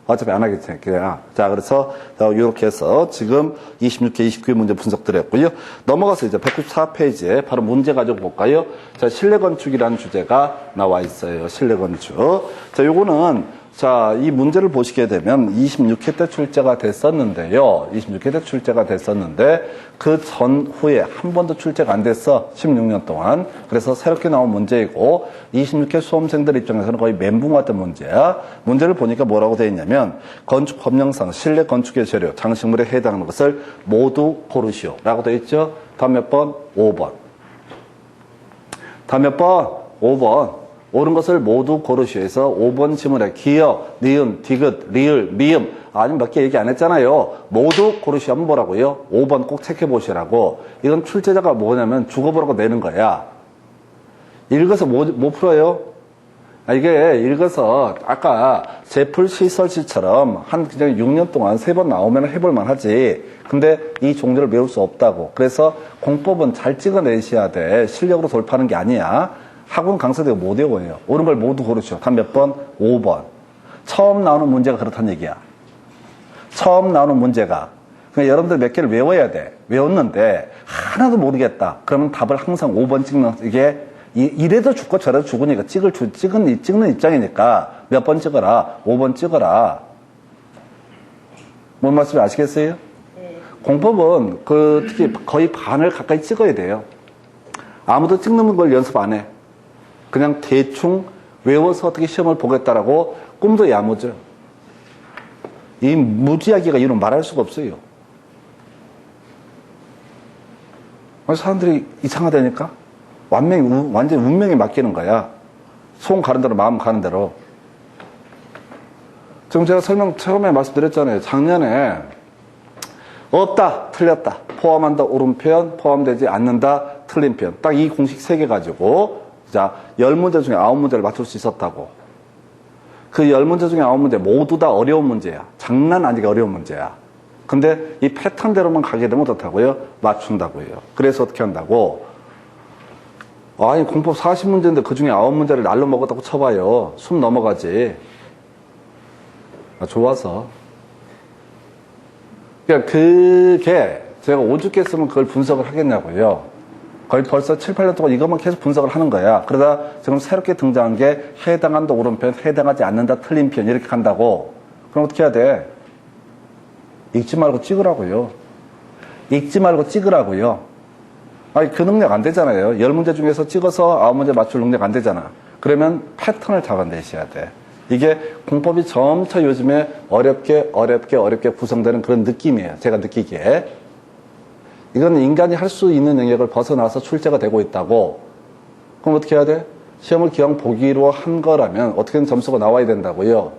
어차피 안 하겠으니까. 자, 그래서, 이렇게 해서 지금 26개, 29개 문제 분석드렸고요. 넘어가서 이제 194페이지에 바로 문제 가지고 볼까요? 자, 실내건축이라는 주제가 나와 있어요. 실내건축. 자, 요거는, 자, 이 문제를 보시게 되면 26회 때 출제가 됐었는데요. 26회 때 출제가 됐었는데, 그 전후에 한 번도 출제가 안 됐어. 16년 동안. 그래서 새롭게 나온 문제이고, 26회 수험생들 입장에서는 거의 멘붕 같은 문제야. 문제를 보니까 뭐라고 되어 있냐면, 건축 법령상 실내 건축의 재료, 장식물에 해당하는 것을 모두 고르시오. 라고 되어 있죠? 다음 몇 번? 5번. 다음 몇 번? 5번. 옳은 것을 모두 고르시오 해서 5번 지문에 기역, 니은, 디귿, 리을, 미음 아니면 몇 개 얘기 안 했잖아요. 모두 고르시오 하면 뭐라고요? 5번 꼭 체크해 보시라고. 이건 출제자가 뭐냐면 주거보라고 내는 거야. 읽어서 뭐 풀어요? 이게 읽어서 아까 제풀 시설시처럼 한 그냥 6년 동안 3번 나오면 해볼만 하지. 근데 이 종류를 외울 수 없다고. 그래서 공법은 잘 찍어내셔야 돼. 실력으로 돌파하는 게 아니야. 학원 강사들이 못 외워요. 옳은 걸 모두 고르시오. 단 몇 번? 5번. 처음 나오는 문제가 그렇다는 얘기야. 처음 나오는 문제가. 그러니까 여러분들 몇 개를 외워야 돼. 외웠는데 하나도 모르겠다. 그러면 답을 항상 5번 찍는 이게 이래도 죽고 저래도 죽으니까 찍는 입장이니까 몇 번 찍어라. 5번 찍어라. 뭔 말씀인지 아시겠어요? 네. 공법은 특히 거의 반을 가까이 찍어야 돼요. 아무도 찍는 걸 연습 안 해. 그냥 대충 외워서 어떻게 시험을 보겠다라고 꿈도 야무져. 이 무지하기가 이런 말할 수가 없어요. 사람들이 이상하다니까? 완전히 운명에 맡기는 거야. 손 가는 대로, 마음 가는 대로. 지금 제가 처음에 말씀드렸잖아요. 작년에 없다, 틀렸다. 포함한다, 옳은 표현, 포함되지 않는다, 틀린 표현. 딱 이 공식 3개 가지고, 자, 10문제 중에 9문제를 맞출 수 있었다고. 그 10문제 중에 9문제 모두 다 어려운 문제야. 장난 아니게 어려운 문제야. 근데 이 패턴대로만 가게 되면 어떻다고요? 맞춘다고요. 그래서 어떻게 한다고? 아니, 공법 40문제인데 그 중에 9문제를 날로 먹었다고 쳐봐요. 숨 넘어가지. 좋아서. 그러니까 그게 제가 오죽했으면 그걸 분석을 하겠냐고요. 거의 벌써 7, 8년 동안 이것만 계속 분석을 하는 거야. 그러다 지금 새롭게 등장한 게 해당한다 옳은 표현, 해당하지 않는다 틀린 표현 이렇게 간다고. 그럼 어떻게 해야 돼? 읽지 말고 찍으라고요. 읽지 말고 찍으라고요. 아니, 그 능력 안 되잖아요. 10문제 중에서 찍어서 9문제 맞출 능력 안 되잖아. 그러면 패턴을 잡아내셔야 돼. 이게 공법이 점차 요즘에 어렵게 구성되는 그런 느낌이에요. 제가 느끼기에. 이건 인간이 할 수 있는 영역을 벗어나서 출제가 되고 있다고. 그럼 어떻게 해야 돼? 시험을 기왕 보기로 한 거라면 어떻게든 점수가 나와야 된다고요.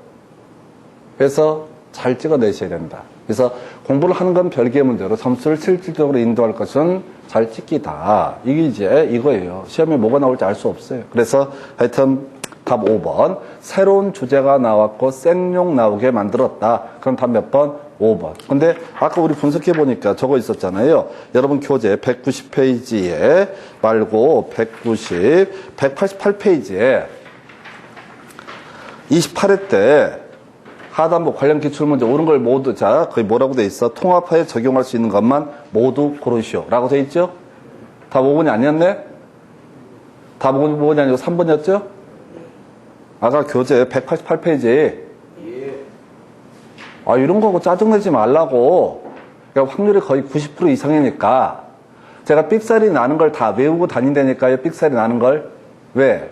그래서 잘 찍어내셔야 된다. 그래서 공부를 하는 건 별개의 문제로 점수를 실질적으로 인도할 것은 잘 찍기다. 이게 이제 이거예요. 시험에 뭐가 나올지 알 수 없어요. 그래서 하여튼 답 5번. 새로운 주제가 나왔고 생용 나오게 만들었다. 그럼 답 몇 번? 5번. 근데 아까 우리 분석해 보니까 저거 있었잖아요. 여러분 교재 190페이지에 말고 188페이지에 28회 때 하단부 관련 기출문제 옳은 걸 모두 자 거기 뭐라고 돼 있어? 통합하에 적용할 수 있는 것만 모두 고르시오. 라고 돼 있죠? 답 5번이 아니었네? 답 5번이 아니고 3번이었죠? 아까 교재 188페이지에 이런 거하고 짜증내지 말라고. 그러니까 확률이 거의 90% 이상이니까 제가 삑살이 나는 걸 다 외우고 다닌다니까요. 삑살이 나는 걸. 왜?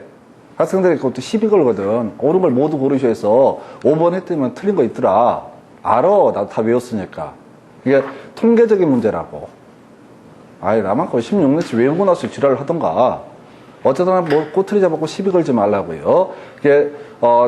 학생들이 그것도 시비 걸거든. 옳은 걸 모두 고르셔 해서 5번 했더니 틀린 거 있더라. 알아. 나도 다 외웠으니까. 이게 통계적인 문제라고. 아이, 나만 거의 16년치 외우고 나서 지랄을 하던가. 어쨌든 뭐 꼬투리 잡고 시비 걸지 말라고요. 이게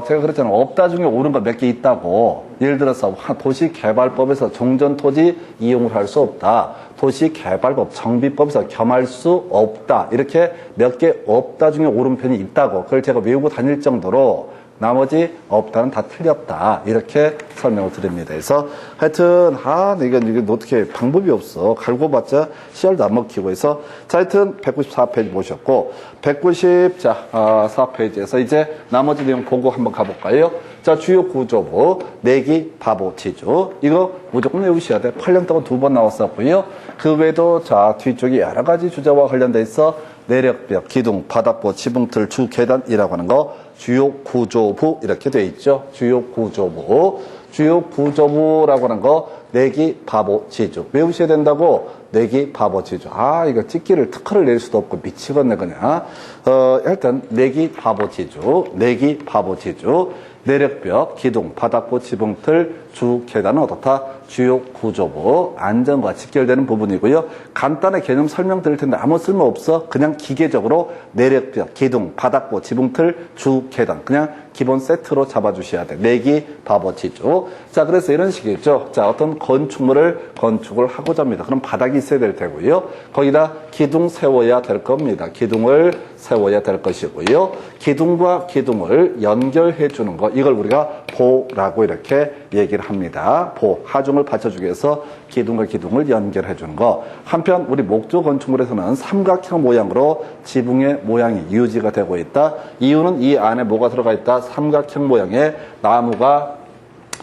제가 그랬잖아요. 없다 중에 옳은 거 몇 개 있다고. 예를 들어서 도시개발법에서 종전토지 이용을 할 수 없다. 도시개발법 정비법에서 겸할 수 없다. 이렇게 몇 개 없다 중에 옳은 편이 있다고. 그걸 제가 외우고 다닐 정도로 나머지 없다는 다 틀렸다. 이렇게 설명을 드립니다. 그래서 하여튼, 이건 어떻게 방법이 없어. 갈고봤자 씨알도 안 먹히고 해서. 자, 하여튼 194페이지 보셨고, 194페이지에서 이제 나머지 내용 보고 한번 가볼까요? 자, 주요 구조부, 내기, 바보, 지주. 이거 무조건 외우셔야 돼. 8년 동안 2번 나왔었고요. 그 외에도 자, 뒤쪽에 여러 가지 주제와 관련돼 있어 내력벽, 기둥, 바닥보, 지붕틀, 주, 계단이라고 하는 거 주요 구조부 이렇게 돼 있죠. 주요 구조부. 주요 구조부라고 하는 거 내기, 바보, 지주. 외우셔야 된다고 내기, 바보, 지주. 이거 찍기를 특허를 낼 수도 없고 미치겠네 그냥. 일단 내기, 바보, 지주. 내기, 바보, 지주. 내력벽, 기둥, 바닥보, 지붕틀, 주, 계단은 어떻다? 주요 구조부, 안전과 직결되는 부분이고요. 간단히 개념 설명드릴 텐데 아무 쓸모 없어. 그냥 기계적으로 내력벽, 기둥, 바닥보, 지붕틀, 주, 계단. 그냥 기본 세트로 잡아주셔야 돼. 내기, 바보, 지주. 자, 그래서 이런 식이죠. 자, 어떤 건축물을 건축을 하고자 합니다. 그럼 바닥이 있어야 될 테고요. 거기다 기둥 세워야 될 겁니다. 기둥을 세워야 될 것이고요. 기둥과 기둥을 연결해 주는 거, 이걸 우리가 보라고 이렇게 얘기를 합니다. 보, 하중을 받쳐주기 위해서 기둥과 기둥을 연결해 주는 거. 한편 우리 목조 건축물에서는 삼각형 모양으로 지붕의 모양이 유지가 되고 있다. 이유는 이 안에 뭐가 들어가 있다? 삼각형 모양의 나무가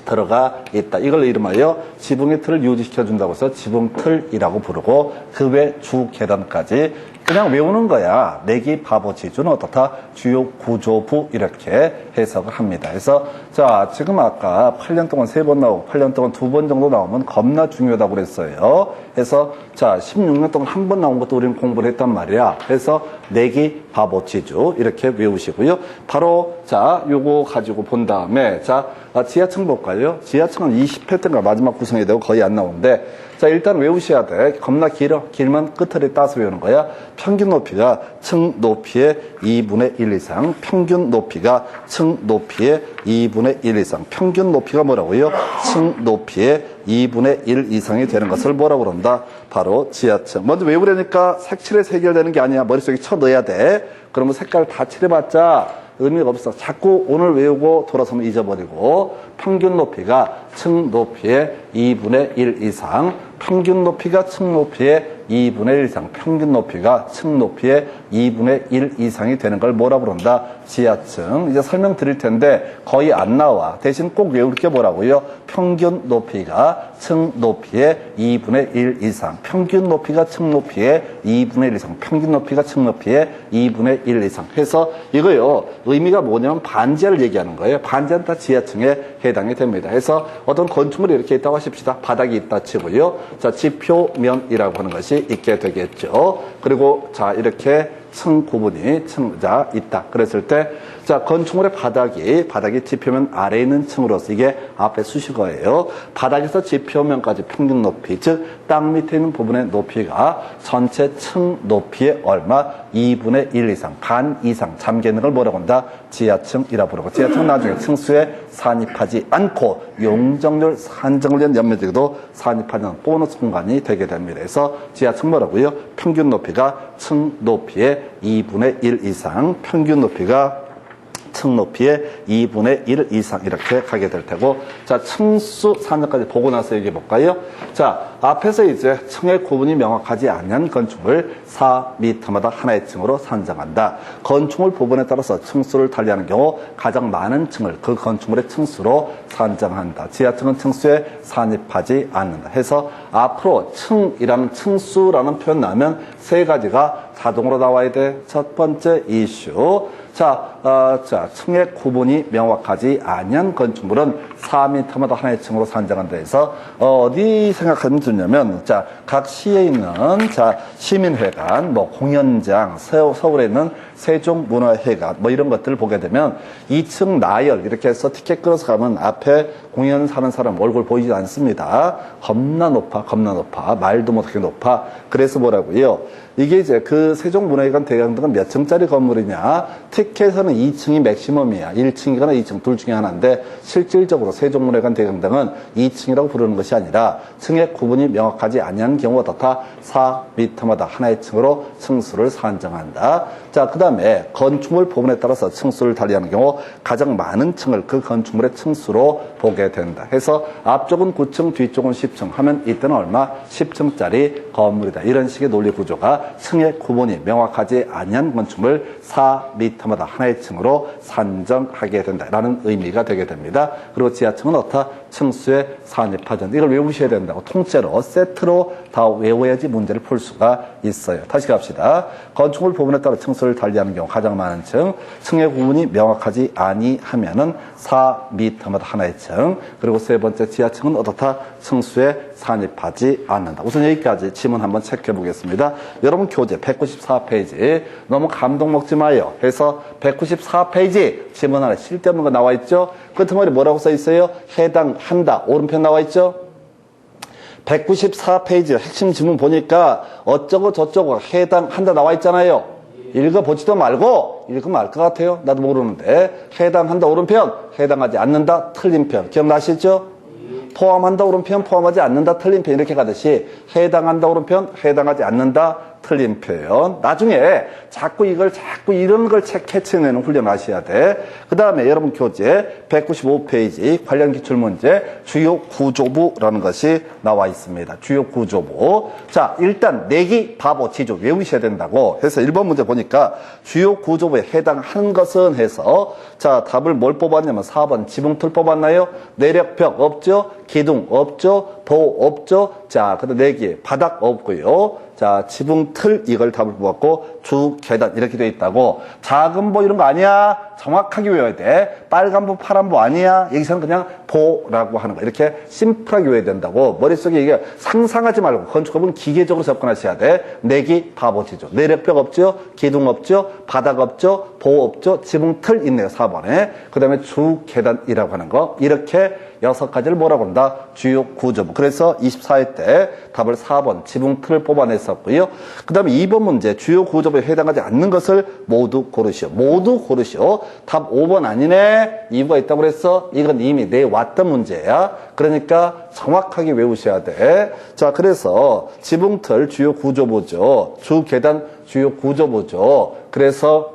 들어가 있다. 이걸 이름하여 지붕의 틀을 유지시켜 준다고 해서 지붕틀이라고 부르고, 그 외 주, 계단까지 그냥 외우는 거야. 내기, 바보, 지주는 어떻다? 주요 구조부 이렇게 해석을 합니다. 그래서 자, 지금 아까 8년 동안 3번 나오고 8년 동안 2번 정도 나오면 겁나 중요하다고 그랬어요. 그래서 자, 16년 동안 한 번 나온 것도 우리는 공부를 했단 말이야. 그래서 내기, 바보, 지주 이렇게 외우시고요. 바로 자, 요거 가지고 본 다음에 자, 지하층 볼까요? 지하층은 20회 때가 마지막 구성이 되고 거의 안 나오는데, 자, 일단 외우셔야 돼. 겁나 길어. 길면 끝을 따서 외우는 거야. 평균 높이가 층 높이의 2분의 1 이상. 평균 높이가 층 높이의 2분의 1 이상. 평균 높이가 뭐라고요? 층 높이의 2분의 1 이상이 되는 것을 뭐라고 그런다? 바로 지하층. 먼저 외우려니까 색칠에 해결되는 게 아니야. 머릿속에 쳐 넣어야 돼. 그러면 색깔 다 칠해봤자 의미가 없어. 자꾸 오늘 외우고 돌아서면 잊어버리고. 평균 높이가 층 높이의 2분의 1 이상. 평균 높이가 층 높이의 2분의 1 이상. 평균 높이가 층 높이의 2분의 1 이상이 되는 걸 뭐라고 그런다? 지하층. 이제 설명드릴 텐데 거의 안 나와. 대신 꼭 외울 게 뭐라고요? 평균 높이가 층 높이의 2분의 1 이상. 평균 높이가 층 높이의 2분의 1 이상. 평균 높이가 층 높이의 2분의 1 이상. 해서 이거요, 의미가 뭐냐면 반지하를 얘기하는 거예요. 반지하는 다 지하층에 해당이 됩니다. 해서 어떤 건축물이 이렇게 있다고 하십시다. 바닥이 있다 치고요. 자, 지표면이라고 하는 것이 있게 되겠죠. 그리고 자, 이렇게 층 구분이 층자 있다. 그랬을 때, 자, 건축물의 바닥이 지표면 아래에 있는 층으로서 이게 앞에 수식어예요. 바닥에서 지표면까지 평균 높이, 즉 땅 밑에 있는 부분의 높이가 전체 층 높이의 얼마? 2분의 1 이상, 반 이상 잠겨 있는 걸 뭐라고 한다? 지하층이라고 부르고, 지하층은 나중에 층수에 산입하지 않고 용적률 산정을 위한 연면적에도 산입하지 않는 보너스 공간이 되게 됩니다. 그래서 지하층 뭐라고요? 평균 높이가 층 높이의 2분의 1 이상, 평균 높이가 층 높이의 2분의 1 이상 이렇게 가게 될 테고, 자, 층수 산정까지 보고 나서 얘기해 볼까요? 자, 앞에서 이제 층의 구분이 명확하지 않은 건축물 4m마다 하나의 층으로 산정한다. 건축물 부분에 따라서 층수를 달리하는 경우 가장 많은 층을 그 건축물의 층수로 산정한다. 지하층은 층수에 산입하지 않는다. 해서 앞으로 층이라는 층수라는 표현 나오면 세 가지가 자동으로 나와야 돼. 첫 번째 이슈. 자, 층의 구분이 명확하지 않은 건축물은 4m마다 하나의 층으로 산정한다 해서, 어디 생각하면 좋냐면, 자, 각 시에 있는, 자, 시민회관, 뭐, 공연장, 서울에 있는 세종문화회관, 뭐, 이런 것들을 보게 되면 2층 나열, 이렇게 해서 티켓 끊어서 가면 앞에 공연 사는 사람 얼굴 보이지 않습니다. 겁나 높아, 겁나 높아. 말도 못하게 높아. 그래서 뭐라고요? 이게 이제 그 세종문화회관 대강당은 몇 층짜리 건물이냐? 티켓에서는 2층이 맥시멈이야. 1층이거나 2층 둘 중에 하나인데 실질적으로 세종문화회관 대강당은 2층이라고 부르는 것이 아니라 층의 구분이 명확하지 아니한 경우가 어떻다? 4m마다 하나의 층으로 층수를 산정한다. 자, 그 다음에 건축물 부분에 따라서 층수를 달리하는 경우 가장 많은 층을 그 건축물의 층수로 보게 된다. 해서 앞쪽은 9층, 뒤쪽은 10층 하면 이때는 얼마? 10층짜리 건물이다. 이런 식의 논리 구조가 층의 구분이 명확하지 아니한 건축물 4m마다 하나의 층으로 산정하게 된다라는 의미가 되게 됩니다. 그리고 지하층은 어떻다? 층수의 산입하전. 이걸 외우셔야 된다고. 통째로 세트로 다 외워야지 문제를 풀 수가 있어요. 다시 갑시다. 건축물 부분에 따라 층수를 달리하는 경우 가장 많은 층, 층의 구분이 명확하지 아니하면은 4m마다 하나의 층. 그리고 세 번째 지하층은 어떻다? 층수에 산입하지 않는다. 우선 여기까지 지문 한번 체크해 보겠습니다. 여러분 교재 194페이지 너무 감동 먹지 마요. 해서 194페이지 지문 안에 쓸데없는 거 나와 있죠? 끝머리 뭐라고 써 있어요? 해당한다. 오른편 나와 있죠? 194페이지 핵심 지문 보니까 어쩌고 저쩌고 해당한다 나와 있잖아요. 읽어보지도 말고 읽으면 알 것 같아요. 나도 모르는데 해당한다 오른편, 해당하지 않는다 틀린 편. 기억나시죠? 포함한다 오른편, 포함하지 않는다 틀린 편 이렇게 가듯이 해당한다 오른편, 해당하지 않는다 틀린 표현. 나중에 자꾸 이런 걸 캐치해내는 훈련 하셔야 돼. 그 다음에 여러분 교재 195페이지 관련 기출문제 주요 구조부라는 것이 나와 있습니다. 주요 구조부. 자, 일단 내기, 바보, 지조 외우셔야 된다고 해서 1번 문제 보니까 주요 구조부에 해당하는 것은 해서 자, 답을 뭘 뽑았냐면 4번 지붕틀 뽑았나요? 내력벽 없죠? 기둥 없죠? 도 없죠? 자, 그다음 내기, 바닥 없고요. 자, 지붕 틀 이걸 답을 뽑았고 주 계단 이렇게 되어 있다고. 작은 보 이런 거 아니야. 정확하게 외워야 돼. 빨간 보 파란 보 아니야. 여기서는 그냥 보라고 하는 거. 이렇게 심플하게 외워야 된다고. 머릿속에 이게 상상하지 말고 건축법은 기계적으로 접근하셔야 돼. 내기, 바보, 지조. 내력벽 없죠. 기둥 없죠. 바닥 없죠. 보 없죠. 지붕 틀 있네요. 4번에. 그 다음에 주 계단이라고 하는 거. 이렇게 6가지를 뭐라고 한다? 주요 구조부. 그래서 24회 때 답을 4번 지붕 틀을 뽑아냈었고요. 그 다음에 2번 문제 주요 구조부에 해당하지 않는 것을 모두 고르시오. 모두 고르시오. 답 5번 아니네. 이유가 있다고 그랬어. 이건 이미 내왔던 문제야. 그러니까 정확하게 외우셔야 돼. 자, 그래서 지붕 틀 주요 구조부죠. 주 계단 주요 구조부죠. 그래서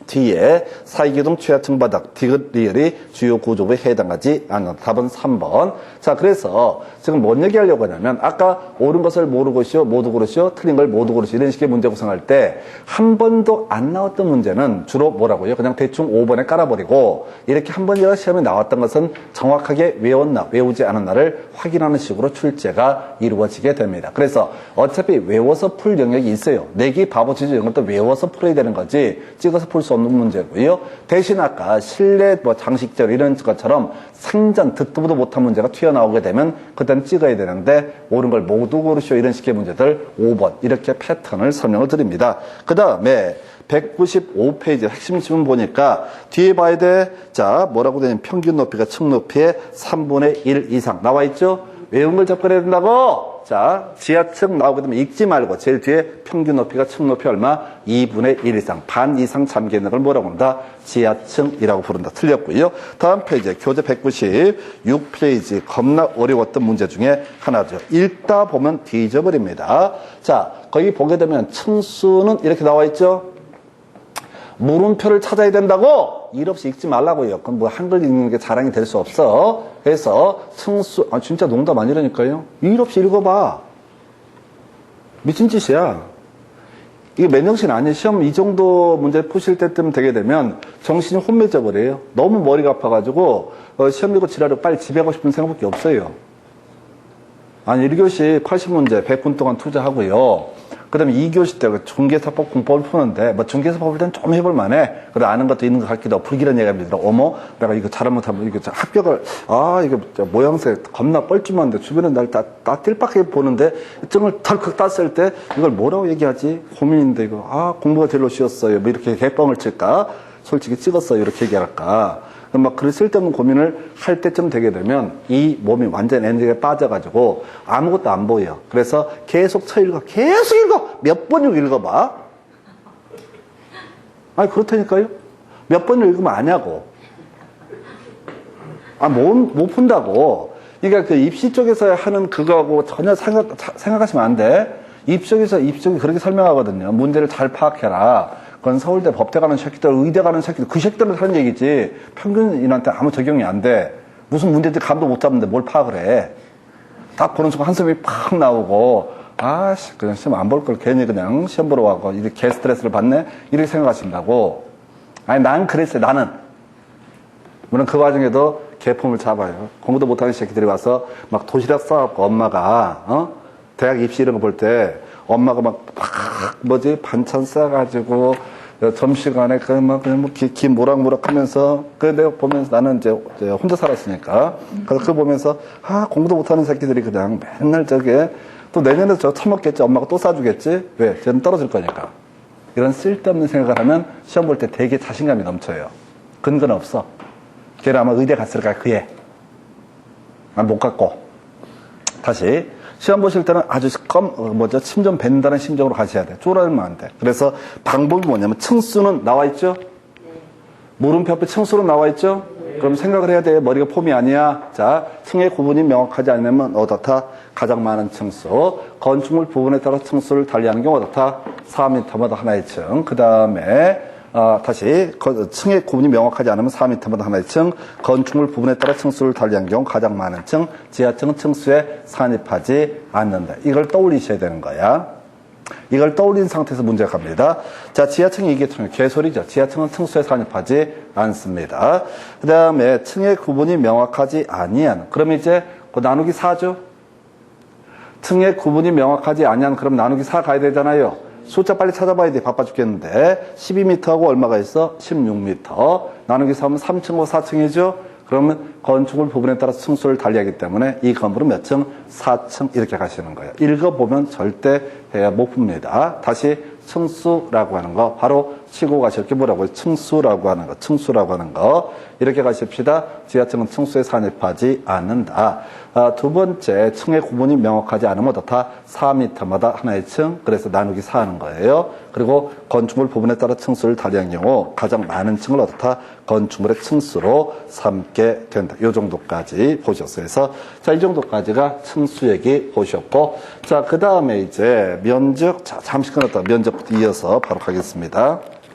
뒤에 사이기둥 최하층 바닥 디귿리얼이 주요 구조부에 해당하지 않는 답은 3번. 자, 그래서 지금 뭔 얘기하려고 하냐면 아까 옳은 것을 모르고시오, 모두 고르시오, 틀린 걸 모두 고르시오 이런 식의 문제 구성할 때 한 번도 안 나왔던 문제는 주로 뭐라고요? 그냥 대충 5번에 깔아버리고 이렇게 한 번 시험에 나왔던 것은 정확하게 외웠나 외우지 않았나를 확인하는 식으로 출제가 이루어지게 됩니다. 그래서 어차피 외워서 풀 영역이 있어요. 내기, 바보, 지조 이런 것도 외워서 풀어야 되는 거지 찍어서 풀 수 없는 문제고요. 대신 아까 실내 장식절 이런 것처럼 생전 듣도 보도 못한 문제가 튀어나오게 되면 그때는 찍어야 되는데 옳은 걸 모두 고르시오 이런 식의 문제들 5번 이렇게 패턴을 설명을 드립니다. 그 다음에 195페이지 핵심 지문 보니까 뒤에 봐야 돼. 자, 뭐라고 되냐면 평균 높이가 층 높이의 3분의 1 이상 나와 있죠? 외운 걸 접근해야 된다고. 자, 지하층 나오게 되면 읽지 말고 제일 뒤에 평균 높이가 층 높이 얼마? 2분의 1 이상, 반 이상 잠겨 있는 걸 뭐라고 한다? 지하층이라고 부른다. 틀렸고요. 다음 페이지 교재 196페이지 겁나 어려웠던 문제 중에 하나죠. 읽다 보면 뒤져버립니다. 자, 거기 보게 되면 층수는 이렇게 나와 있죠? 물음표를 찾아야 된다고? 일 없이 읽지 말라고요. 그럼 뭐 한글 읽는 게 자랑이 될 수 없어. 그래서 층수, 진짜 농담 아니라니까요. 일 없이 읽어봐. 미친 짓이야. 이게 맨정신 아니에요. 시험 이 정도 문제 푸실 때쯤 되게 되면 정신이 혼미해져 버려요. 너무 머리가 아파가지고 시험 미고 지랄을 빨리 집에 가고 싶은 생각밖에 없어요. 아니 1교시 80문제 100분 동안 투자하고요. 그 다음에 2교시 때 중개사법 공법을 푸는데, 중개사법일 땐 좀 해볼 만해. 그래, 아는 것도 있는 것 같기도 하고, 불길한 얘기가 들어. 어머, 내가 이거 잘못하면, 이거 합격을, 이거 모양새 겁나 뻘쭘한데, 주변에 날 다 띨빡하게 보는데, 증을 덜컥 땄을 때, 이걸 뭐라고 얘기하지? 고민인데, 이거, 공부가 제일로 쉬웠어요. 뭐 이렇게 개뻥을 칠까? 솔직히 찍었어요. 이렇게 얘기할까? 막 그런 쓸데없는 고민을 할 때쯤 되게 되면 이 몸이 완전 에너지가 빠져가지고 아무것도 안 보여. 그래서 계속 쳐읽어. 계속 읽어. 몇 번을 읽어봐. 아니, 그렇다니까요. 몇 번을 읽으면 아냐고. 아, 못 푼다고. 그러니까 그 입시 쪽에서 하는 그거하고 전혀 생각하시면 안 돼. 입시 쪽이 그렇게 설명하거든요. 문제를 잘 파악해라. 그건 서울대 법대 가는 새끼들, 의대 가는 새끼들, 그 새끼들을 하는 얘기지. 평균인한테 아무 적용이 안 돼. 무슨 문제인지 감도 못 잡는데 뭘 파악을 해. 딱 보는 순간 한숨이 팍 나오고, 아씨, 그냥 시험 안 볼 걸 괜히 그냥 시험 보러 와고, 이렇게 개 스트레스를 받네? 이렇게 생각하신다고. 아니, 난 그랬어요, 나는. 물론 그 과정에도 개폼을 잡아요. 공부도 못하는 새끼들이 와서 막 도시락 싸갖고 엄마가, 대학 입시 이런 거 볼 때 엄마가 막 반찬 싸가지고 점심시간에 그냥 김 모락모락 하면서 내가 보면서 나는 이제 혼자 살았으니까 그거 보면서 공부도 못하는 새끼들이 그냥 맨날 저게 또 내년에 저 처먹겠지 엄마가 또 싸주겠지 왜? 쟤는 떨어질 거니까 이런 쓸데없는 생각을 하면 시험 볼 때 되게 자신감이 넘쳐요. 근거는 없어. 걔는 아마 의대 갔을까 그애 못 갔고 다시 시험 보실 때는 아주 침 좀 뱉는다는 심정으로 가셔야 돼. 쫄아들면 안 돼. 그래서 방법이 뭐냐면 층수는 나와 있죠? 네. 물음표 앞에 층수로 나와 있죠? 네. 그럼 생각을 해야 돼. 머리가 폼이 아니야. 자, 층의 구분이 명확하지 않으면 어떻다? 가장 많은 층수. 건축물 부분에 따라 층수를 달리하는 경우 어떻다? 4m마다 하나의 층. 그 다음에 다시 층의 구분이 명확하지 않으면 4m마다 하나의 층, 건축물 부분에 따라 층수를 달리한 경우 가장 많은 층, 지하층은 층수에 산입하지 않는다. 이걸 떠올리셔야 되는 거야. 이걸 떠올린 상태에서 문제가 갑니다. 자, 지하층이 이게 개소리죠. 지하층은 층수에 산입하지 않습니다. 그 다음에 층의 구분이 명확하지 아니한. 그럼 이제 그 나누기 4죠. 층의 구분이 명확하지 아니한. 그럼 나누기 4 가야 되잖아요. 숫자 빨리 찾아봐야 돼. 바빠 죽겠는데. 12m하고 얼마가 있어? 16m. 나누기 3은 3층하고 4층이죠? 그러면 건축물 부분에 따라 층수를 달리하기 때문에 이 건물은 몇 층? 4층 이렇게 가시는 거예요. 읽어보면 절대 못 풉니다. 다시 층수라고 하는 거 바로 치고 가실 게 뭐라고요? 층수라고 하는 거. 층수라고 하는 거. 이렇게 가십시다. 지하층은 층수에 산입하지 않는다. 두 번째, 층의 구분이 명확하지 않으면 어떻다? 4m마다 하나의 층, 그래서 나누기 4 하는 거예요. 그리고 건축물 부분에 따라 층수를 달리한 경우 가장 많은 층을 어떻다? 건축물의 층수로 삼게 된다. 이 정도까지 보셨어요. 그래서 자, 이 정도까지가 층수 얘기 보셨고, 자, 그 다음에 이제 면적, 자, 잠시 끊었다. 면적부터 이어서 바로 가겠습니다.